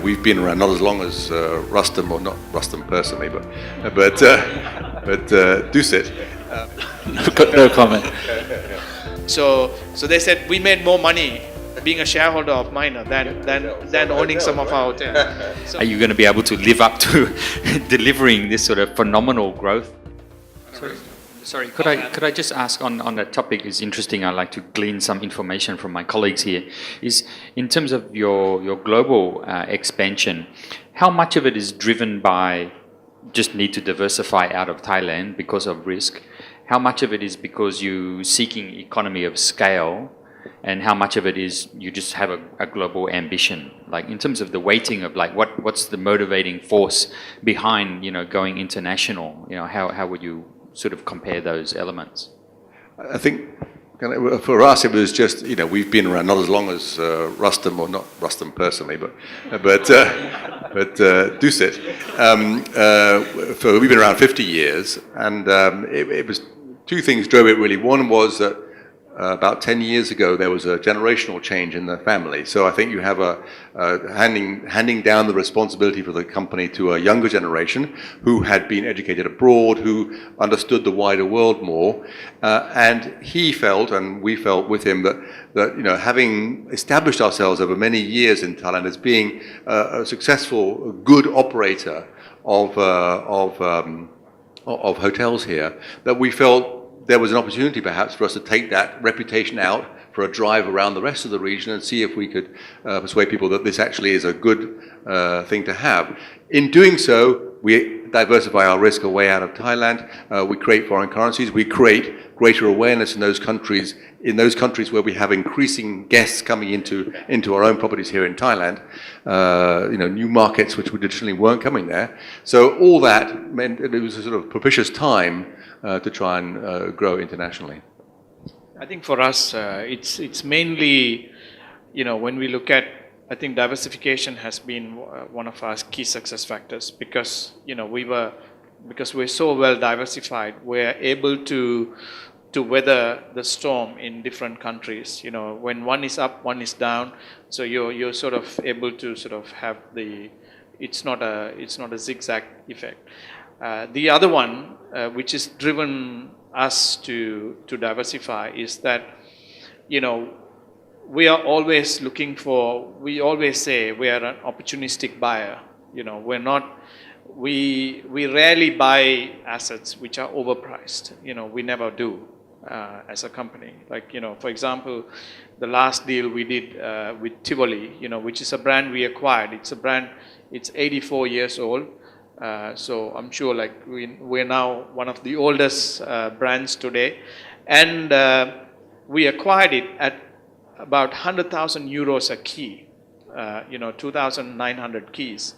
we've been around not as long as Rustam, or not Rustam personally, but Dusit. No comment. So they said we made more money being a shareholder of Minor than owning some of our hotels. So, are you going to be able to live up to delivering this sort of phenomenal growth? Sorry, could I just ask on that topic? Is interesting. I'd like to glean some information from my colleagues here. Is in terms of your global expansion, how much of it is driven by just need to diversify out of Thailand because of risk? How much of it is because you seeking economy of scale? And how much of it is you just have a global ambition? Like in terms of the weighting of like what's the motivating force behind going international? How would you sort of compare those elements? I think for us it was just we've been around not as long as Rustam, or not Rustam personally, but Dusit. We've been around 50 years, and it was two things drove it really. One was that about 10 years ago there was a generational change in the family. So I think you have a handing down the responsibility for the company to a younger generation who had been educated abroad, who understood the wider world more, and he felt, and we felt with him, that having established ourselves over many years in Thailand as being a successful, good operator of hotels here, that we felt there was an opportunity perhaps for us to take that reputation out for a drive around the rest of the region and see if we could persuade people that this actually is a good thing to have. In doing so, we diversify our risk away out of Thailand. We create foreign currencies. We create greater awareness in those countries where we have increasing guests coming into our own properties here in Thailand. New markets which traditionally weren't coming there. So all that meant it was a sort of propitious time to try and grow internationally. I think for us, it's mainly, when we look at, I think diversification has been one of our key success factors because, because we're so well diversified, we're able to weather the storm in different countries. When one is up, one is down, so you're sort of able to sort of have it's not a zigzag effect. The other one, which has driven us to diversify, is that, we are always we always say we are an opportunistic buyer. We rarely buy assets which are overpriced. We never do as a company. Like, for example, the last deal we did with Tivoli, which is a brand we acquired. It's 84 years old. So I'm sure we're now one of the oldest brands today, and we acquired it at about 100,000 euros a key, 2,900 keys.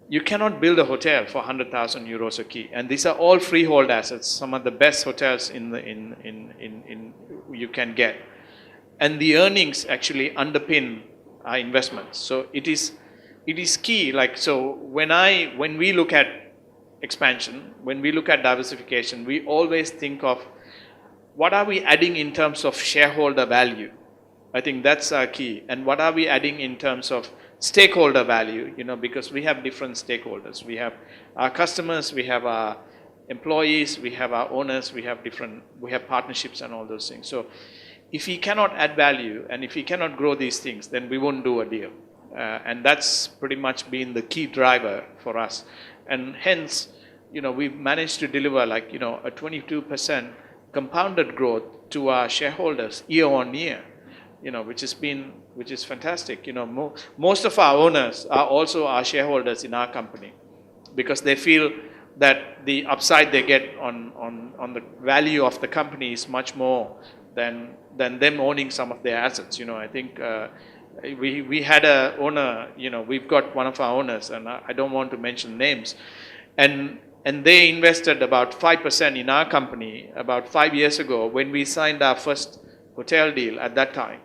You cannot build a hotel for 100,000 euros a key, and these are all freehold assets, some of the best hotels you can get, and the earnings actually underpin our investments. So it is key. When we look at expansion, when we look at diversification, we always think of what are we adding in terms of shareholder value. I think that's our key. And what are we adding in terms of stakeholder value? Because we have different stakeholders. We have our customers, we have our employees, we have our owners, we have partnerships and all those things. So if we cannot add value and if we cannot grow these things, then we won't do a deal. And that's pretty much been the key driver for us. And hence, we've managed to deliver a 22% compounded growth to our shareholders year on year, which is fantastic. Most of our owners are also our shareholders in our company because they feel that the upside they get on the value of the company is much more than them owning some of their assets. I think we had a owner, we've got one of our owners, and I don't want to mention names, and they invested about 5% in our company about 5 years ago when we signed our first hotel deal at that time.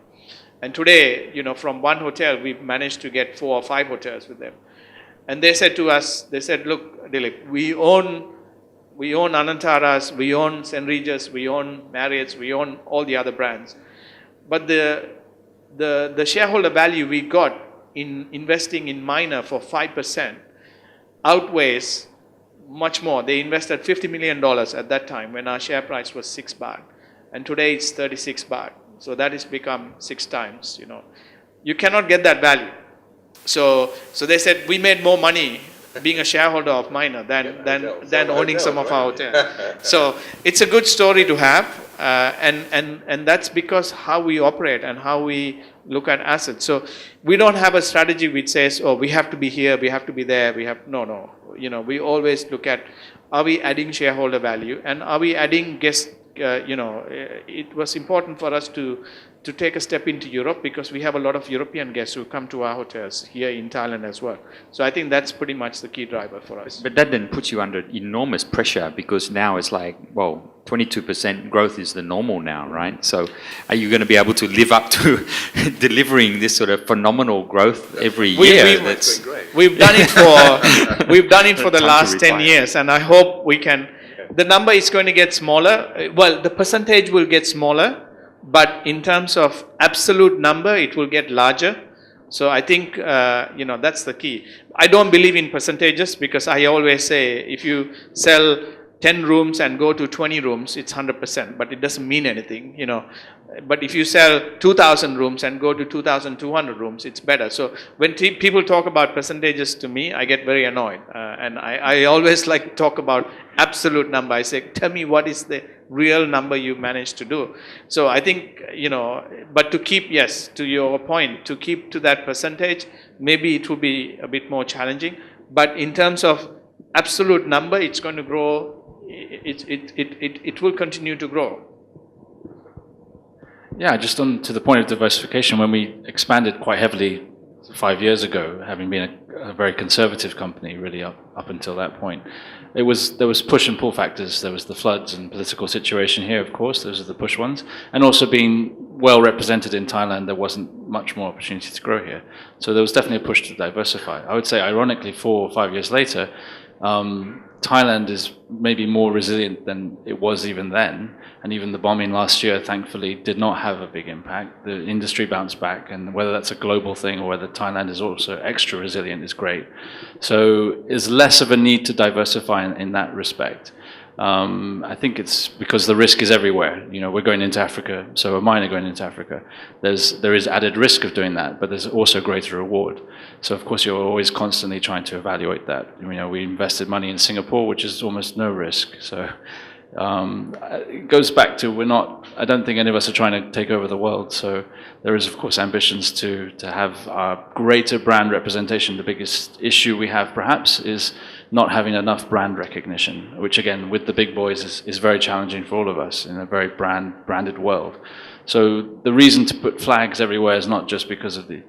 And today, from one hotel, we've managed to get 4 or 5 hotels with them. And they said to us, look, Dilip, we own Anantaras, we own St. Regis, we own Marriott's, we own all the other brands. But the shareholder value we got in investing in minor for 5% outweighs much more. They invested $50 million at that time when our share price was 6 baht, and today it's 36 baht. So that has become 6 times. You cannot get that value. So they said we made more money being a shareholder of Minor than owning some of our hotels. So it's a good story to have, and that's because how we operate and how we look at assets. So we don't have a strategy which says, oh, we have to be here, we have to be there, no. We always look at, are we adding shareholder value, and are we adding guest, it was important for us to take a step into Europe because we have a lot of European guests who come to our hotels here in Thailand as well. So I think that's pretty much the key driver for us. But that then puts you under enormous pressure because now it's like, well, 22% growth is the normal now, right? So are you going to be able to live up to delivering this sort of phenomenal growth every year? We've done it for the last 10 years, and I hope we can. The number is going to get smaller. Well, the percentage will get smaller, but in terms of absolute number, it will get larger. So I think, that's the key. I don't believe in percentages because I always say if you sell 10 rooms and go to 20 rooms, it's 100%, but it doesn't mean anything, But if you sell 2,000 rooms and go to 2,200 rooms, it's better. So when people talk about percentages to me, I get very annoyed. And I always like to talk about absolute number. I say, tell me what is the real number you managed to do. So I think, but to keep, yes, to your point, to keep to that percentage, maybe it will be a bit more challenging. But in terms of absolute number, it's going to grow. It will continue to grow. Yeah, just on to the point of diversification, when we expanded quite heavily 5 years ago, having been a very conservative company really up until that point, there was push and pull factors. There was the floods and political situation here, of course, those are the push ones, and also being well represented in Thailand, there wasn't much more opportunity to grow here. So there was definitely a push to diversify. I would say, ironically, 4 or 5 years later, Thailand is maybe more resilient than it was even then, and even the bombing last year, thankfully, did not have a big impact. The industry bounced back, and whether that's a global thing or whether Thailand is also extra resilient is great. So there's less of a need to diversify in that respect. I think it's because the risk is everywhere. We're going into Africa, so a miner going into Africa. There is added risk of doing that, but there's also greater reward. So of course you're always constantly trying to evaluate that. We invested money in Singapore, which is almost no risk. So it goes back to I don't think any of us are trying to take over the world. So there is of course ambitions to have our greater brand representation. The biggest issue we have perhaps is not having enough brand recognition, which again, with the big boys is very challenging for all of us in a very branded world. So the reason to put flags everywhere is not just because of the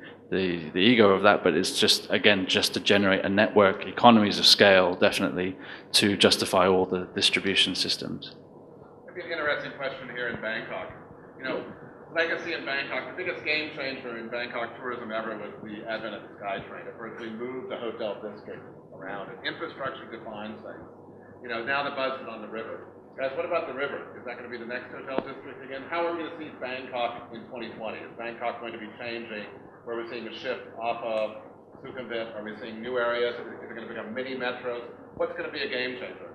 ego of that, but it's just to generate a network, economies of scale, definitely, to justify all the distribution systems. Maybe an interesting question here in Bangkok. Legacy in Bangkok, the biggest game changer in Bangkok tourism ever was the advent of the SkyTrain. At first, we moved the hotel district around, and infrastructure defines things. Now the buzz is on the river. Guys, what about the river? Is that going to be the next hotel district again? How are we going to see Bangkok in 2020? Is Bangkok going to be changing? Where we're seeing a shift off of Sukhumvit? Are we seeing new areas? Is it going to become mini metros? What's going to be a game changer?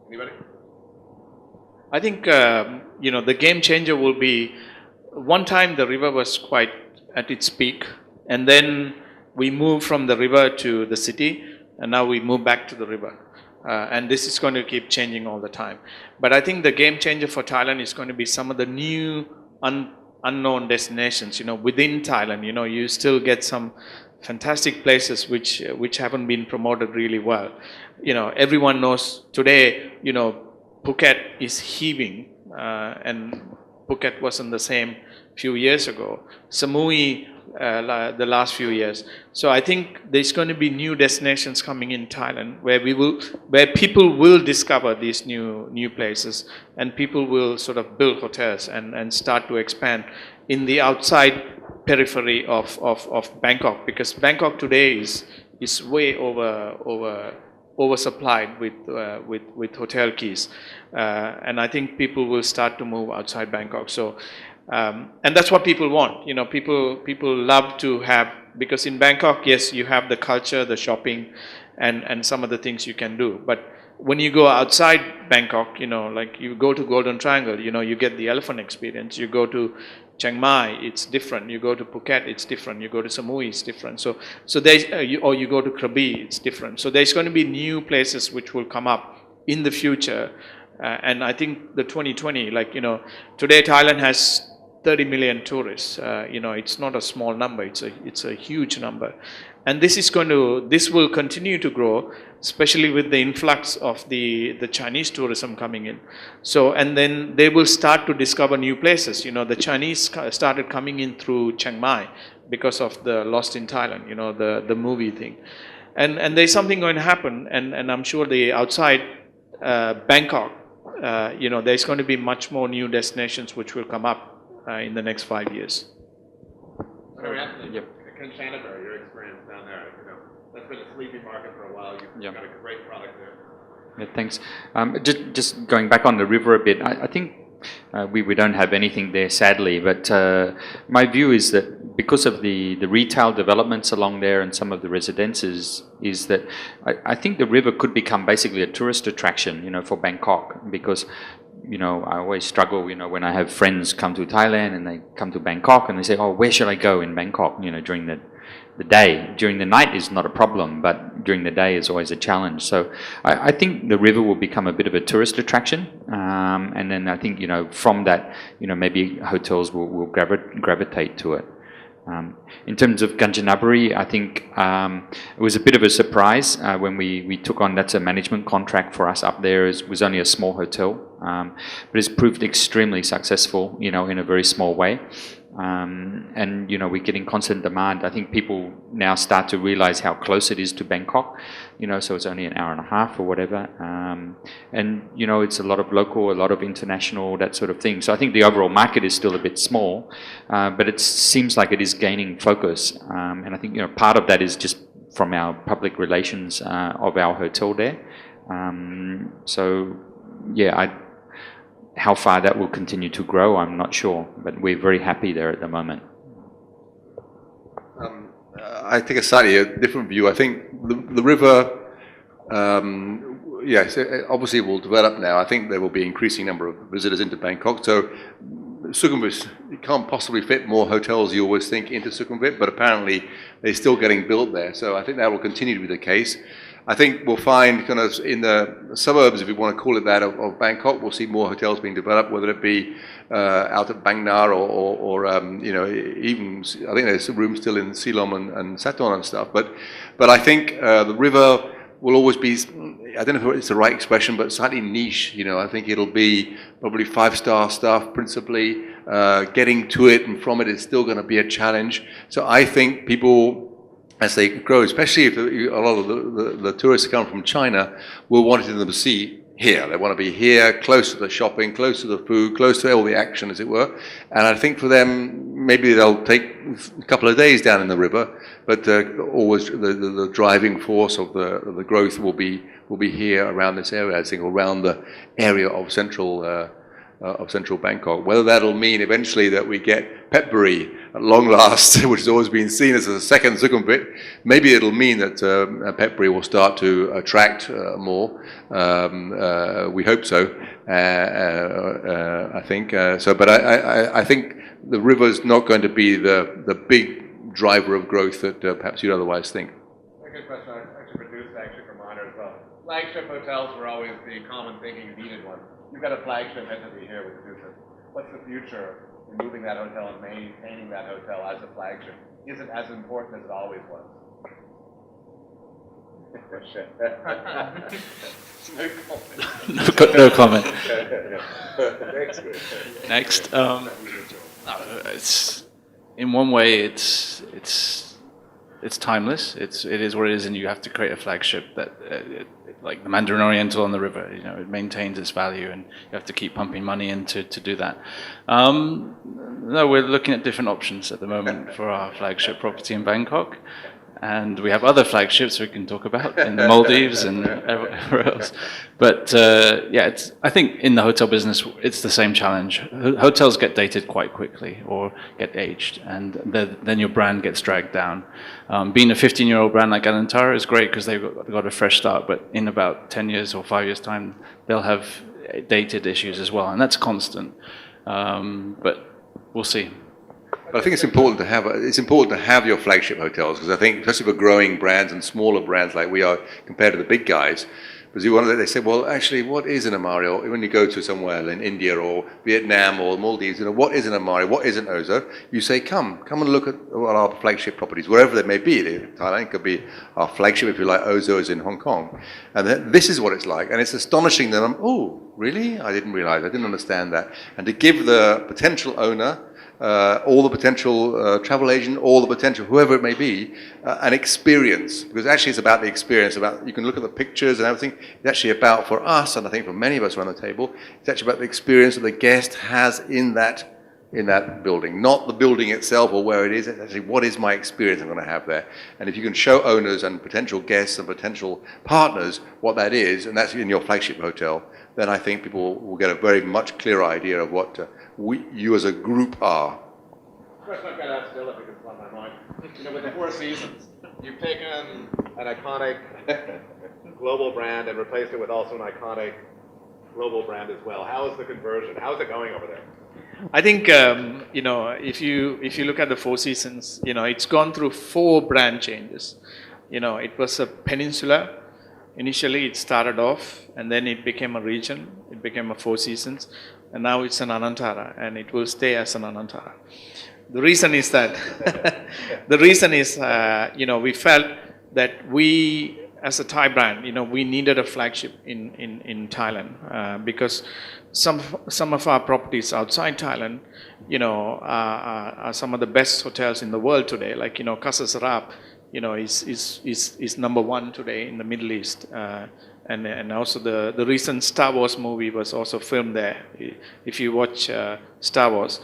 Anybody? I think, the game changer will be, one time the river was quite at its peak, and then we moved from the river to the city, and now we move back to the river. And this is going to keep changing all the time. But I think the game changer for Thailand is going to be some of the new unknown destinations. Within Thailand, you still get some fantastic places which haven't been promoted really well. Everyone knows today, Phuket is heaving, and Phuket wasn't the same few years ago. Samui, the last few years. So I think there's going to be new destinations coming in Thailand where people will discover these new places, and people will sort of build hotels and start to expand in the outside periphery of Bangkok, because Bangkok today is way oversupplied with hotel keys, and I think people will start to move outside Bangkok. So and that's what people want. People love to have because in Bangkok, yes, you have the culture, the shopping, and some of the things you can do. But when you go outside Bangkok, like you go to Golden Triangle, you get the elephant experience. You go to Chiang Mai, it's different. You go to Phuket, it's different. You go to Samui, it's different. So there's, or you go to Krabi, it's different. So there's going to be new places which will come up in the future. And I think the 2020, today Thailand has 30 million tourists. It's not a small number. It's a huge number, and this will continue to grow, especially with the influx of the Chinese tourism coming in. So, and then they will start to discover new places. The Chinese started coming in through Chiang Mai because of the Lost in Thailand, the movie thing, and there's something going to happen, and I'm sure the outside Bangkok, there's going to be much more new destinations which will come up in the next 5 years. Kanchanaburi, your experience down there, that's been a sleepy market for a while. You've got a great product there. Yeah, thanks. Just going back on the river a bit, I think we don't have anything there, sadly, but my view is that because of the retail developments along there and some of the residences, is that I think the river could become basically a tourist attraction, for Bangkok, because I always struggle, when I have friends come to Thailand and they come to Bangkok and they say, oh, where should I go in Bangkok, during the day. During the night is not a problem, but during the day is always a challenge. So I think the river will become a bit of a tourist attraction. And then I think, from that, maybe hotels will gravitate to it. In terms of Kanchanaburi, I think it was a bit of a surprise when we took on, that's a management contract for us up there. It was only a small hotel, but it's proved extremely successful, in a very small way. And we're getting constant demand. I think people now start to realize how close it is to Bangkok, so it's only an hour and a half or whatever. And it's a lot of local, a lot of international, that sort of thing. So I think the overall market is still a bit small, but it seems like it is gaining focus. And I think part of that is just from our public relations of our hotel there. So yeah, how far that will continue to grow, I'm not sure, but we're very happy there at the moment. I take a slightly different view. I think the river, yes, obviously it will develop now. I think there will be an increasing number of visitors into Bangkok. So Sukhumvit, you can't possibly fit more hotels, you always think, into Sukhumvit, but apparently they're still getting built there. So I think that will continue to be the case. I think we'll find kind of in the suburbs, if you want to call it that, of Bangkok, we'll see more hotels being developed, whether it be out at Bang Nar or even, I think there's some room still in Silom and Saton and stuff. But I think the river will always be, I don't know if it's the right expression, but slightly niche. I think it'll be probably 5-star stuff principally. Getting to it and from it is still going to be a challenge. So I think people, as they grow, especially if a lot of the tourists come from China, will want them to see here. They want to be here, close to the shopping, close to the food, close to all the action, as it were. And I think for them, maybe they'll take a couple of days down in the river, but always the driving force of the growth will be here around this area, I think, around the area of central Bangkok. Whether that'll mean eventually that we get Phetchaburi at long last, which has always been seen as a second Sukhumvit, maybe it'll mean that Phetchaburi will start to attract more. We hope so. I think so. But I think the river's not going to be the big driver of growth that perhaps you'd otherwise think. A good question. I should produce flagship reminder as well. Flagship hotels were always the common thinking you needed one. You've got a flagship entity here with Dusha. What's the future in moving that hotel and maintaining that hotel as a flagship? Is it as important as it always was? No comment. Next, it's in one way it's timeless. It is what it is, and you have to create a flagship that, like the Mandarin Oriental on the river. It maintains its value, and you have to keep pumping money in to do that. No, we're looking at different options at the moment for our flagship property in Bangkok. And we have other flagships we can talk about in the Maldives and everywhere else. But I think in the hotel business, it's the same challenge. Hotels get dated quite quickly or get aged, and then your brand gets dragged down. Being a 15-year-old brand like Anantara is great because they've got a fresh start, but in about 10 years or 5 years' time, they'll have dated issues as well, and that's constant. But we'll see. But I think it's important to have your flagship hotels, because I think, especially for growing brands and smaller brands like we are compared to the big guys, because they say, well, actually, what is an Amari? Or when you go to somewhere in India or Vietnam or Maldives, what is an Amari? What is an Ozo? You say, come and look at our flagship properties, wherever they may be. Thailand could be our flagship, if you like. Ozo is in Hong Kong, and this is what it's like, and it's astonishing that oh, really? I didn't realize. I didn't understand that. And to give the potential owner, all the potential travel agent, all the potential whoever it may be, an experience, because actually it's about the experience. You can look at the pictures and everything. It's actually about, for us, and I think for many of us around the table, it's actually about the experience that the guest has in that building, not the building itself or where it is. It's actually, what is my experience I'm going to have there? And if you can show owners and potential guests and potential partners what that is, and that's in your flagship hotel, then I think people will get a very much clearer idea of what you as a group are. Question I've got to ask Bill, if it can come on my mind. With the Four Seasons, you've taken an iconic global brand and replaced it with also an iconic global brand as well. How is the conversion? How is it going over there? I think if you look at the Four Seasons, it's gone through 4 brand changes. It was a peninsula. Initially, it started off, and then it became a region. It became a Four Seasons, and now it's an Anantara, and it will stay as an Anantara. The reason is that we felt that we, as a Thai brand, we needed a flagship in Thailand because some of our properties outside Thailand, are some of the best hotels in the world today. Like Casa Sarab, is number 1 today in the Middle East, and also the recent Star Wars movie was also filmed there. If you watch Star Wars,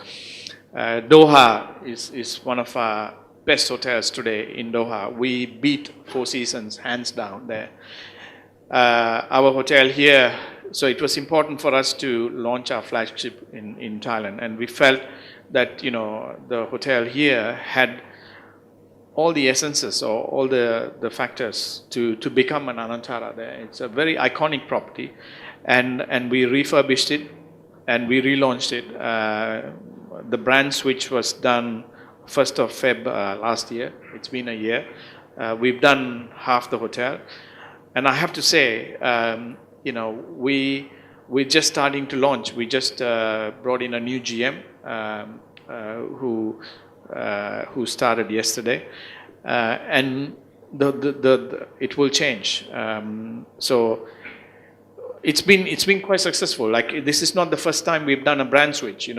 Doha is one of our best hotels today in Doha. We beat Four Seasons hands down there. Our hotel here, so it was important for us to launch our flagship in Thailand, and we felt that the hotel here had all the essences or all the factors to become an Anantara there. It's a very iconic property, and we refurbished it and we relaunched it. The brand switch was done 1st of Feb last year. It's been a year. We've done half the hotel, and I have to say, we're just starting to launch. We just brought in a new GM who started yesterday, and it will change. So it's been quite successful. Like, this is not the first time we've done a brand switch.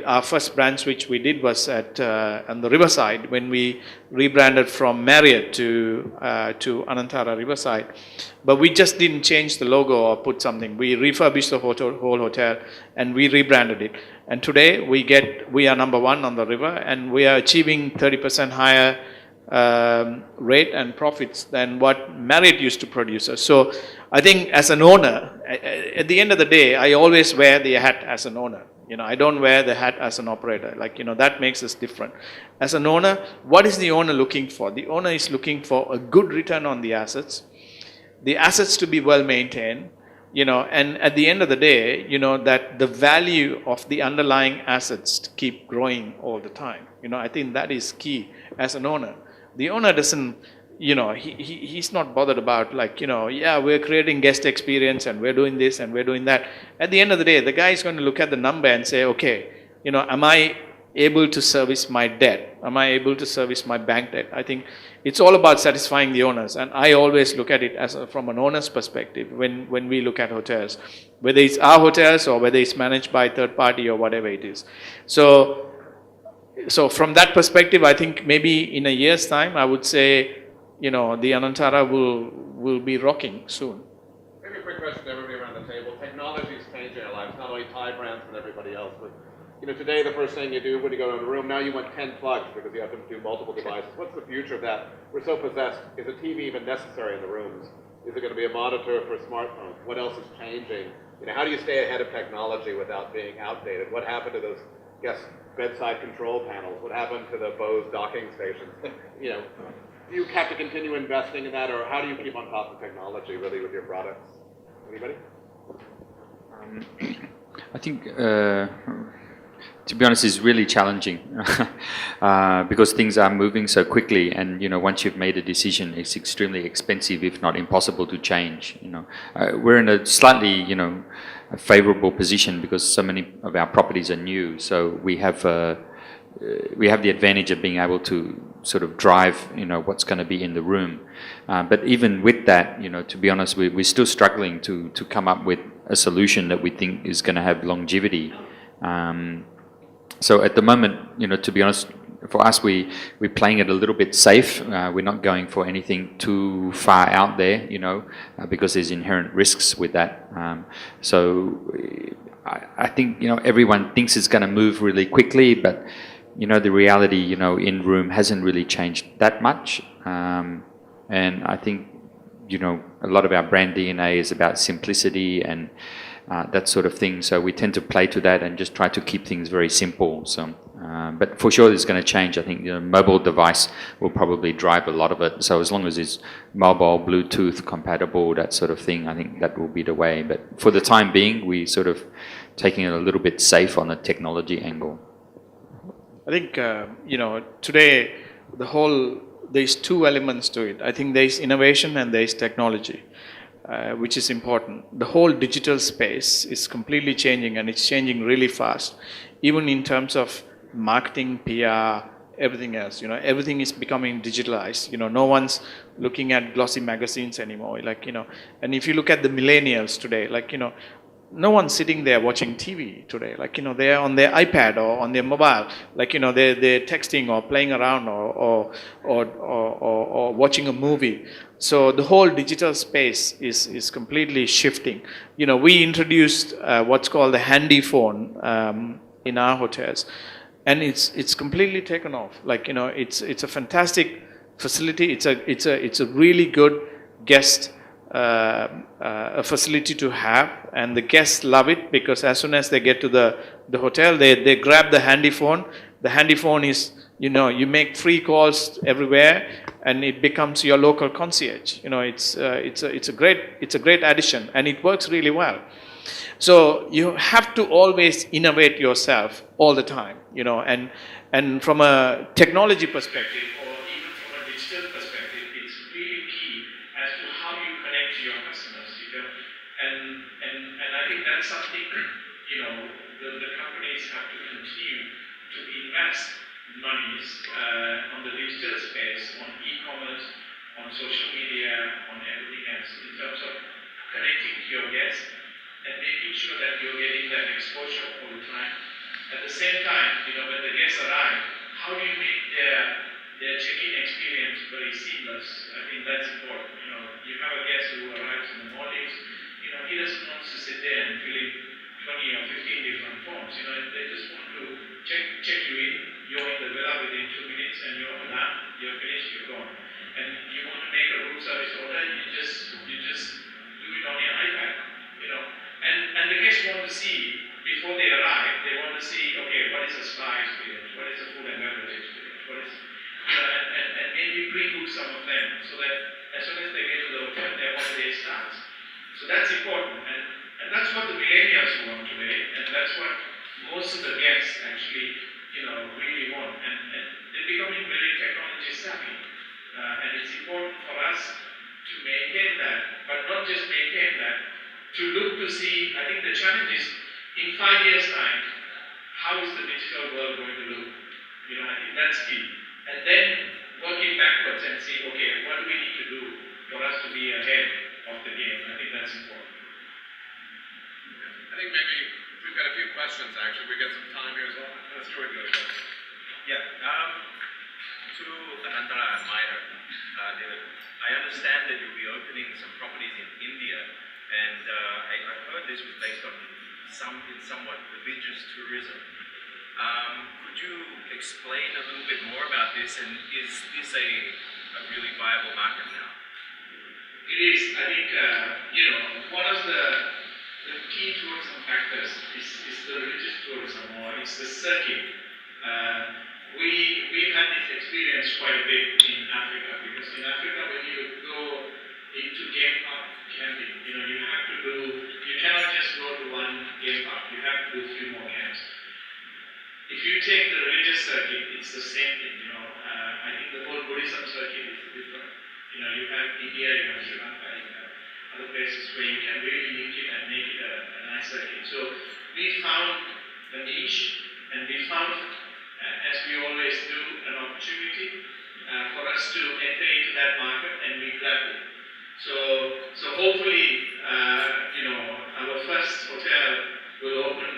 Our first brand switch we did was on the Riverside, when we rebranded from Marriott to Anantara Riverside. But we just didn't change the logo or put something. We refurbished the whole hotel and we rebranded it. And today we are number 1 on the river, and we are achieving 30% higher rate and profits than what Marriott used to produce us. So I think as an owner, at the end of the day, I always wear the hat as an owner. I don't wear the hat as an operator. That makes us different. As an owner, what is the owner looking for? The owner is looking for a good return on the assets to be well maintained, and at the end of the day, that the value of the underlying assets keep growing all the time. I think that is key as an owner. The owner doesn't, he's not bothered about we're creating guest experience and we're doing this and we're doing that. At the end of the day, the guy is going to look at the number and say, okay, am I able to service my debt? Am I able to service my bank debt? I think it's all about satisfying the owners, and I always look at it from an owner's perspective when we look at hotels, whether it's our hotels or whether it's managed by third party or whatever it is. So from that perspective, I think maybe in a year's time, I would say, the Anantara will be rocking soon. Maybe a quick question to everybody around the table. Technology is changing our lives, not only Thai brands but everybody else. But You know, today the first thing you do when you go to a room, now you want 10 plugs because you have to do multiple devices. What's the future of that? We're so possessed. Is a TV even necessary in the rooms? Is it going to be a monitor for smartphones? What else is changing? You know, how do you stay ahead of technology without being outdated? What happened to those bedside control panels? What happened to the Bose docking stations? You know, do you have to continue investing in that, or how do you keep on top of technology really with your products? Anybody? I think, to be honest, it's really challenging because things are moving so quickly, and you know, once you've made a decision, it's extremely expensive, if not impossible, to change. You know, we're in a slightly, you know, a favorable position because so many of our properties are new, so we have the advantage of being able to sort of drive, you know, what's going to be in the room. But even with that, you know, to be honest, we're still struggling to come up with a solution that we think is going to have longevity. So at the moment, you know, to be honest, for us, we're playing it a little bit safe. We're not going for anything too far out there, you know, because there's inherent risks with that. So I think, you know, everyone thinks it's going to move really quickly, but you know, the reality, you know, in room hasn't really changed that much. And I think, you know, a lot of our brand DNA is about simplicity and that sort of thing. So we tend to play to that and just try to keep things very simple. So, but for sure, it's going to change. I think the mobile device will probably drive a lot of it. So as long as it's mobile, Bluetooth compatible, that sort of thing, I think that will be the way. But for the time being, we sort of taking it a little bit safe on the technology angle. I think, you know, today, there's two elements to it. I think there's innovation and there's technology, which is important. The whole digital space is completely changing, and it's changing really fast, even in terms of marketing, PR, everything else. You know, everything is becoming digitalized. You know, no one's looking at glossy magazines anymore. Like, you know, and if you look at the millennials today, like, you know, no one's sitting there watching TV today. Like, you know, they're on their iPad or on their mobile. Like, you know, they're texting or playing around or watching a movie. So the whole digital space is completely shifting. You know, we introduced what's called the handy phone in our hotels, and it's completely taken off. Like, you know, it's a fantastic facility. It's a really good guest a facility to have, and the guests love it because as soon as they get to the hotel, they grab the handy phone. The handy phone is, you know, you make free calls everywhere, and it becomes your local concierge. You know, it's a great addition, and it works really well. So you have to always innovate yourself all the time, you know, and from a technology perspective, or even from a digital perspective, it's really key as to how you connect to your customers, you know, and I think that's something, you know, the companies have to continue to invest monies on the digital space, on e-commerce, on social media, on everything else, in terms of connecting to your guests and making sure that you're getting that exposure all the time. At the same time, you know, when the guests arrive, how do you make their check-in experience very seamless? I think that's important. You know, you have a guest who arrives in the mornings, you know, he doesn't want to sit there and fill in 20 or 15 different forms. You know, they just want to check you in. You're in the villa within 2 minutes, and you're done. You're finished. You're gone. And you want to make a room service order, you just do it on your iPad. You know, and the guests want to see before they arrive. They want to see, okay, what is the spa experience? What is the food and beverage experience? What is, you know, and maybe pre-book some of them so that as soon as they get to the hotel, their holiday starts. So that's important, and that's what the millennials want today, and that's what most of the guests actually, you know, really want, and they're becoming very technology savvy, and it's important for us to maintain that, but not just maintain that, to look to see. I think the challenge is, in 5 years' time, how is the digital world going to look? You know, I think that's key, and then working backwards and see, okay, what do we need to do for us to be ahead of the game? I think that's important. I think maybe we've got a few questions, actually. We've got some time here as well. Stuart, go ahead. Yeah. To Anantara and Mayur, David, I understand that you'll be opening some properties in India, and I heard this was based on somewhat religious tourism. Could you explain a little bit more about this, and is this a really viable market now? It is. I think, one of the key tourism factors is the religious tourism, or it's the circuit. We've had this experience quite a bit in Africa, because in Africa, when you go into game park camping, you cannot just go to one game park, you have to do a few more camps. If you take the religious circuit, it's the same thing, I think the whole Buddhism circuit is different. You have India, you have Sri Lanka, you have other places where you can really make it and make it a nice circuit. So we found the niche, and we found, as we always do, an opportunity for us to enter into that market, and we grabbed it. So hopefully, our first hotel will open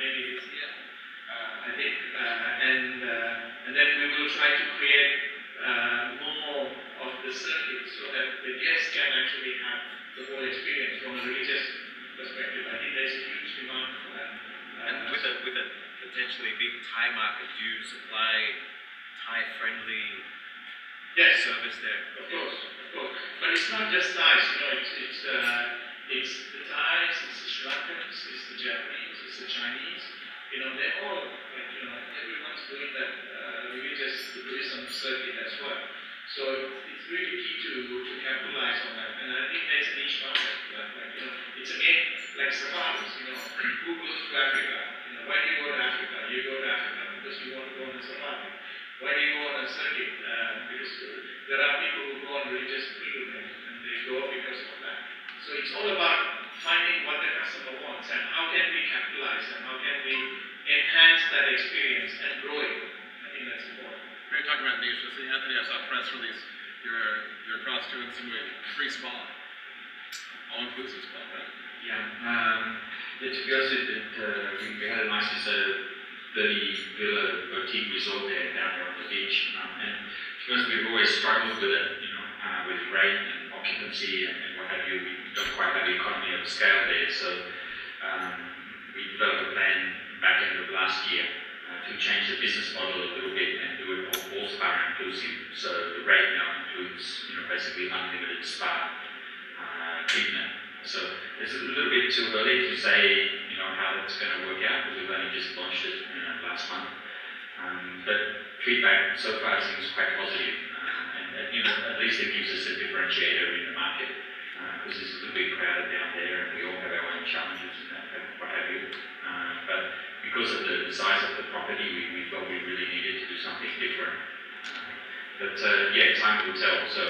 maybe this year, I think, and then we will try to create more of the circuit so that the guests can actually have the whole experience from a religious perspective. I think there's a huge demand for that. And with a potentially big Thai market, do you supply Thai-friendly service there? Of course. But it's not just Thais, it's the Thais, it's the Sri Lankans, it's the Japanese, it's the Chinese. They're all, everyone's doing that religious Buddhism circuit as well. So it's really key to capitalize on that. And I think there's a niche market for that. It's again like safaris, who goes to Africa? Why do you go to Africa? You go to Africa because you want to go on a safari. Why do you go on a circuit? Because there are people who go on religious pilgrimage and they go because of that. So it's all about finding what the customer wants and how can we capitalize and how can we enhance that experience and grow it. I think that's important. We're talking about niche. Anthony, I saw a press release. You're across to insinuate free spa, all-inclusive spa, right? Yeah. To be honest with it, we had a nice 30-villa boutique resort there down there on the beach, and to be honest, we've always struggled with it, with rate and occupancy and what have you. We don't quite have the economy of scale there, so we developed a plan back end of last year to change the business model a little bit and do it all spa inclusive. So the rate now includes, basically unlimited spa treatment. So it's a little bit too early to say, how that's going to work out, because we've only just launched it last month. But feedback so far seems quite positive, and at least it gives us a differentiator in the market, because it's a little bit crowded down there, and we all have our own challenges and what have you. But because of the size of the property, we felt we really needed to do something different. But time will tell. So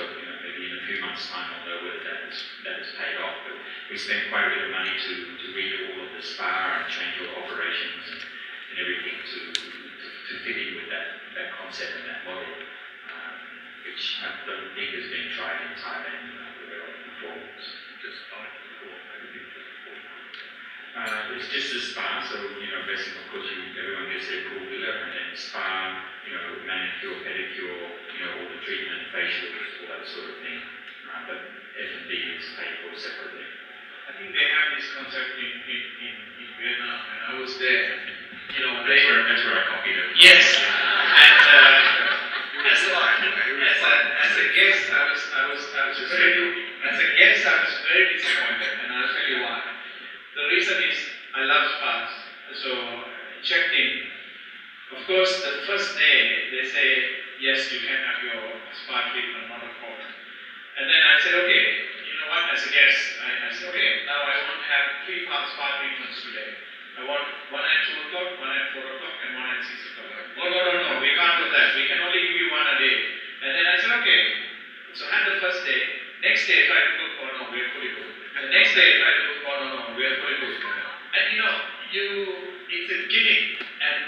maybe in a few months' time, we'll know whether that has paid off. But we spent quite a bit of money to redo all of the spa and change all operations and everything to fit in with that concept and that model, which I don't think has been tried in Thailand before. It's just a spa, so basically, of course, everyone gets their pool villa, and then spa, manicure, pedicure, all the treatment, facials, all that sort of thing. But F&B is paid for separately. I think they have this concept in Vietnam, and I was there. That's where I copied it. Yes, and as a guest, I was very disappointed, and I'll tell you why. The reason is I love spas, so checked in. Of course, the first day they say yes, you can have your spa treatment, not a problem. And then I said, okay, you know what? As a guest, I said, okay, now I want to have 3 spa treatments today. I want one at 2 o'clock, one at 4 o'clock, and one at 6 o'clock. Oh, no, we can't do that. We can only give you one a day. And then I said, okay. So I had the first day. Next day, I tried to book, oh no, we're fully booked. The next day, I tried to book, oh no, we're fully booked. And it's a gimmick. And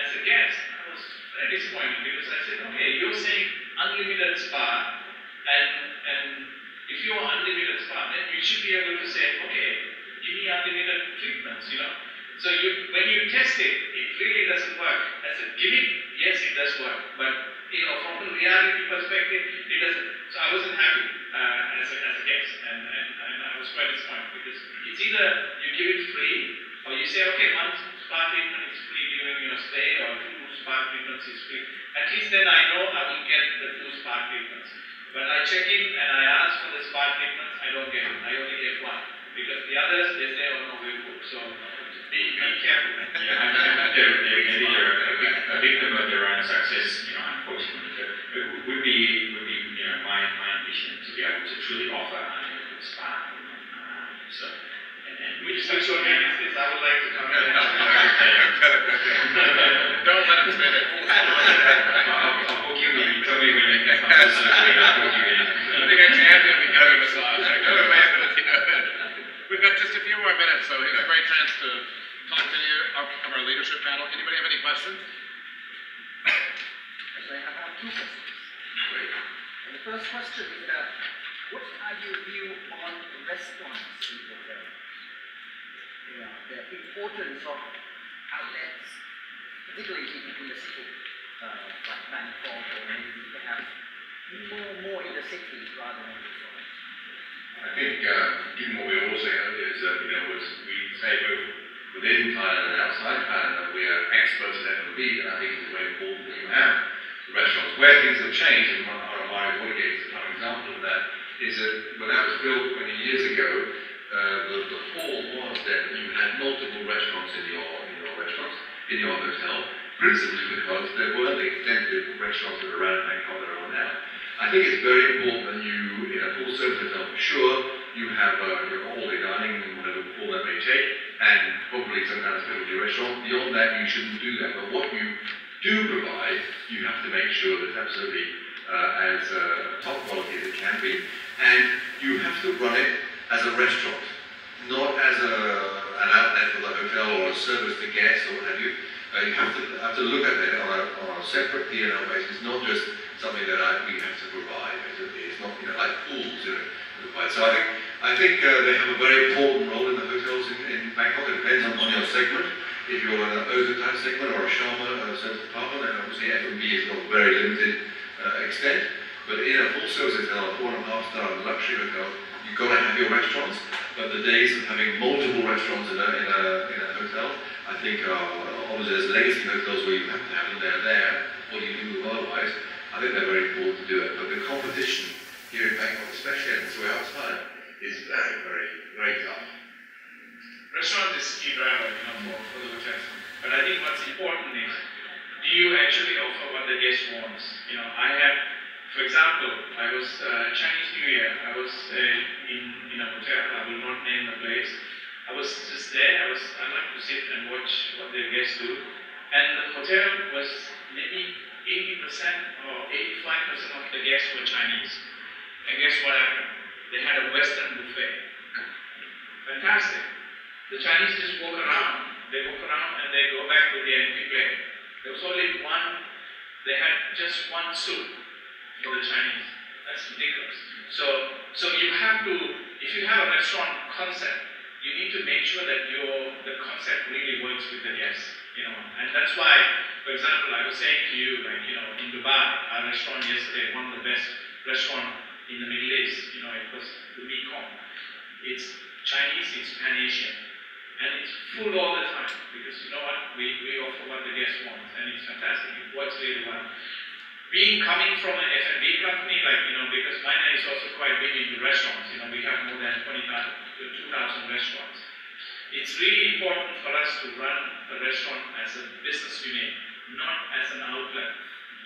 as a guest, I was very disappointed because I said, okay, you're saying unlimited spa, and if you want unlimited spa, then you should be able to say, okay, give me unlimited treatments, So when you test it, it really doesn't work. As a gimmick, yes, it does work, but from a reality perspective, it doesn't. So I wasn't happy as a guest, and I was quite disappointed because it's either you give it free or you say, okay, one spa treatment is free during stay or 2 spa treatments is free. At least then I know I will get the 2 spa treatments. When I check in and I ask for the spa treatments, I don't get it. I only get 1. Because the others, they say, oh no, we're good. So be careful. Yeah, maybe they're a victim of their own success, unfortunately. But it would be my ambition to be able to truly offer unlimited spa. So, and which sexual name is this? I would like to come in. Don't let him spin it. I'll book you in. Tell me when you can come to surgery. I'll book you in. I think I champion the yoga massage. We've got just a few more minutes, so it's a great chance to talk to you of our leadership panel. Anybody have any questions? Actually, I have 2 questions. Great. And the first question is what are your view on restaurants in hotel? The importance of outlets, particularly in the city, like Bangkok or maybe perhaps more in the city rather than restaurants. I think, given what we were all saying earlier, is that, as we say both within Thailand and outside Thailand, that we are experts in F&B, and I think it's very important that you have the restaurants. Where things have changed, and our Mario Watergate is a prime example of that, is that when that was built 20 years ago, the fall was that you had multiple restaurants in your restaurants, in your hotel, principally because there were the extensive restaurants that are around Bangkok that are on now. I think it's very important that you, in a full-service hotel, for sure, you have your all-day dining and whatever form that may take, and probably some kind of specialty restaurant. Beyond that, you shouldn't do that. But what you do provide, you have to make sure that it's absolutely as top quality as it can be, and you have to run it as a restaurant, not as an outlet for the hotel or a service to guests or what have you. You have to look at it on a separate P&L basis, not just something that we have to provide. It's not like pools. So I think they have a very important role in the hotels in Bangkok. It depends on your segment. If you're in an Oza type segment or a Sharma service department, then obviously F&B is got a very limited extent. But in a full service hotel, a 4.5-star luxury hotel, you've got to have your restaurants. But the days of having multiple restaurants in a hotel, I think obviously there's legacy hotels where you have to have them there. What do you do otherwise? I think they're very important to do it. But the competition here in Bangkok, especially and so outside, is very, very, very tough. Restaurant is key driver, for the hotels. But I think what's important is, do you actually offer what the guest wants? I have, for example, I was Chinese New Year. I was in a hotel. I will not name the place. I was just there. I like to sit and watch what the guests do. And the hotel was maybe 80% or 85% of the guests were Chinese. And guess what happened? They had a Western buffet. Fantastic. The Chinese just walk around. They walk around and they go back to the empty plate. There was only they had just one soup for the Chinese. That's ridiculous. So you have to, if you have a restaurant concept, you need to make sure that the concept really works with the guests. And that's why, for example, I was saying to you, in Dubai, our restaurant yesterday, one of the best restaurants in the Middle East, it was the Mekong. It's Chinese, it's Pan-Asian. And it's full all the time, because you know what, we offer what the guest wants, and it's fantastic, it works really well. Coming from an F&B company, because China is also quite big into restaurants, we have more than 2,000 restaurants. It's really important for us to run a restaurant as a business unit, not as an outlet,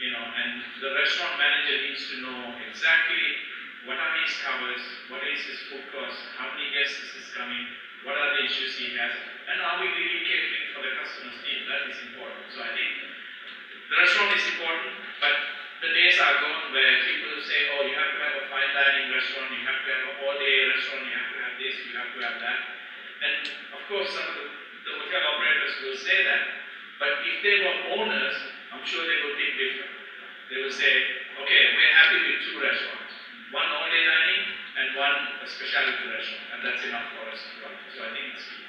and the restaurant manager needs to know exactly what are his covers, what is his food cost, how many guests is coming, what are the issues he has, and are we really catering for the customer's needs? That is important. So I think the restaurant is important, but the days are gone where people say, oh, you have to have a fine dining restaurant, you have to have an all-day restaurant, you have to have this, you have to have that. And of course, some of the hotel operators will say that, but if they were owners, I'm sure they would think different. They will say, okay, we're happy with 2 restaurants, one all-day dining and one a specialty restaurant, and that's enough for us to run. So I think it's key.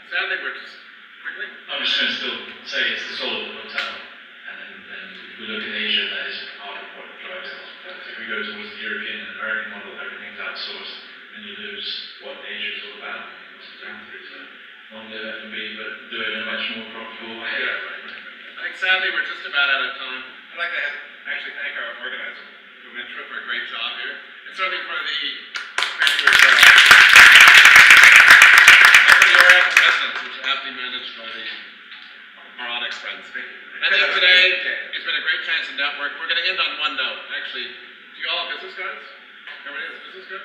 Sadly, we're just quickly. I'm just going to still say it's the soul of the hotel. And if we look at Asia, that is part of what drives us. If we go towards the European and American model, everything's outsourced, and you lose what Asia is all about. It's down to long-live F&B, but do it in a much more profitable way. Yeah, right. I think sadly we're just about out of time. I'd like to actually thank our organizer, Rumentra, for a great job here, and certainly for the residents, which are aptly managed by our Onyx friends. I think today it's been a great chance to network. We're going to end on one note. Actually, do you all have business cards? Everybody has a business card?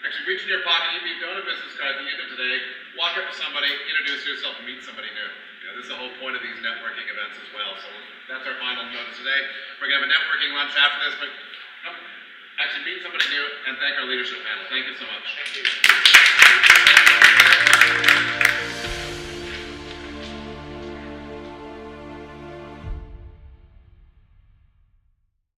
Actually, reach in your pocket. If you don't have a business card at the end of today, walk up to somebody, introduce yourself, and meet somebody new. This is the whole point of these networking events as well. So that's our final note today. We're going to have a networking lunch after this, but actually meet somebody new and thank our leadership panel. Thank you so much. Thank you.